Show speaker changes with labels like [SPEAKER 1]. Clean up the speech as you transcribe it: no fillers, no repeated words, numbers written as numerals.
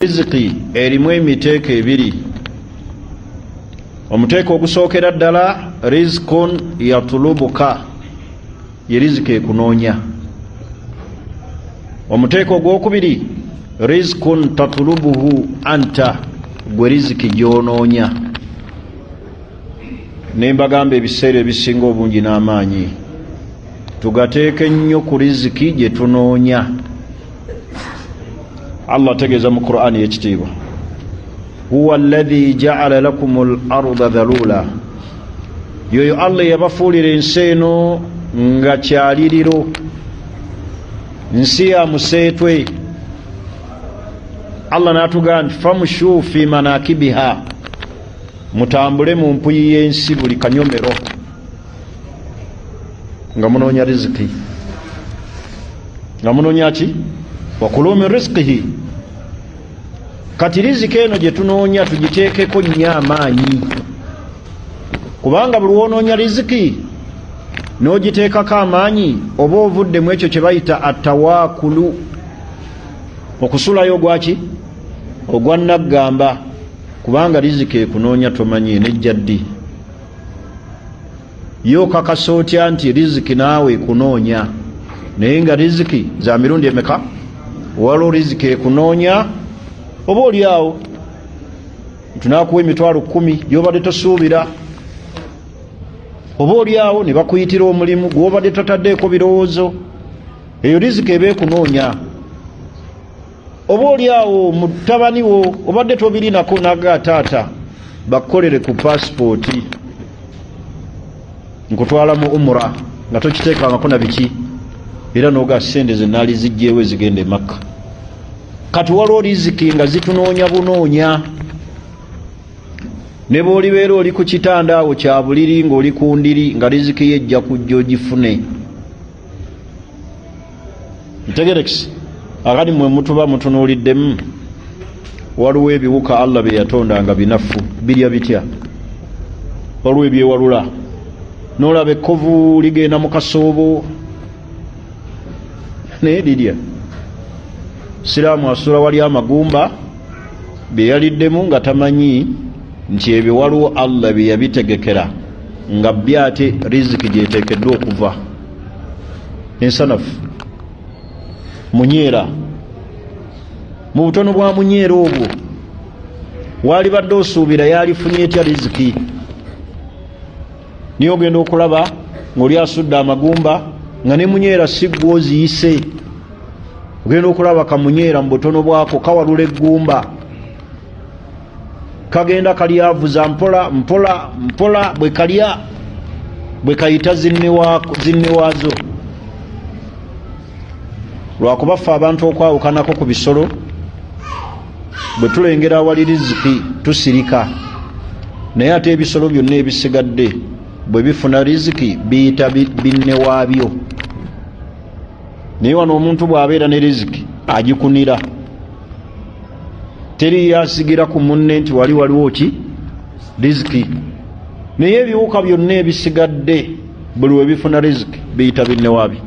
[SPEAKER 1] riziki erimu emiteeko ebiri. Omuteeko ogusookera ddala rizqun yatulubuka, ye riziki ekunoonya. Omuteeko ogwokubiri rizqun tatulubuhu anta, gwe riziki gyonoonya. Nembagamba ebiseera ebisinga obungi n'amaanyi tugateeke nnyo ku riziki gye tunoonya. Allah ategeeza mu Qur'ani ekitiibwa, huwa alladhi ja'ala lakumul arda dhalula, yoyo Allah yabafuulira ensi eno nga kyaliriro, nsi ya museetwe. Allah n'atugamba nti famshu fi manakibiha, mutambule mu mpuyi y'ensi buli kanyomero nga munoonya riziki. Nga munoonya ki? Wakulu min rizqihi. Kati riziki eno gye tunoonya tugiteekeko nnyo amaanyi, kubanga buli wonoonya riziki n'ogiteekako amaanyi oba ovudde mu ekyo kye bayita attawakulu, okusulayo ogwaki? Ogwa naggamba, kubanga riziki ekunoonya tomanyi nejja ddi. Yo kakasa otya nti riziki naawe ekunoonya, naye nga riziki za mirundi emeka? Waliwo riziki ekunoonya oba oli awo tunakuwa emitwalo 10 gyobadde tosuubira, oba oli awo ne bakuyitira omulimu gwobadde totaddeeko birowoozo, eyo riziki eba ekunoonya. Oba oli awo mutabani wo obadde tobirinako naga taata bakolere ku pasipooti nkutwala mu umura nga tokiteekangako na biki, era noga sente ze naali zijjeewo zigende Makka. Kati waliwo riziki nga zitunoonya bunoonya. Ne bw'olibeera oli ku kitanda awo kya buliri ng'oli ku ndiri nga riziki yejja kujja ogifune. Ntegerekisi akati mwe mutuba mutunuuliddemu, waliwo ebiwuka Allah bye yatonda nga binafu, birya bitya. Waliwo ebyewalula, n'olaba ekkovu ligenda mu kasoobo naye lirya. Siraamu asula wali amagumba bye yaliddemu nga tamanyi nti ebyo waliwo Allah bye yabitegekera nga byate riziki gyeteekeddwa okuva. Ensanafu, munyeera, mu butono bwa munyeera obwo wali badde osuubira yalifunye etya riziki? Niyo ogenda okulaba ng'oli asudde amagumba nga ne munyeera si gwe oziyise. Ogenda okulaba kamunyeera mu butono bwako kawalula eggumba, kagenda kalyavuza mpola mpola mpola, bwe kalya bwe kayita zinne waazo. Lwakuba ffe abantu okwawukanako ku bisolo, bwe tulengera awali riziki tusirika, naye ate ebisolo byonna ebisigadde bwe bifuna riziki biyita binne waabyo. Naye wano omuntu bw'abeera ne riziki agikunira, teri yasigira ku munne nti waliwo ki riziki. Naye ebiwuka byonna ebisigadde buli we bifuna riziki biyita binne waabyo.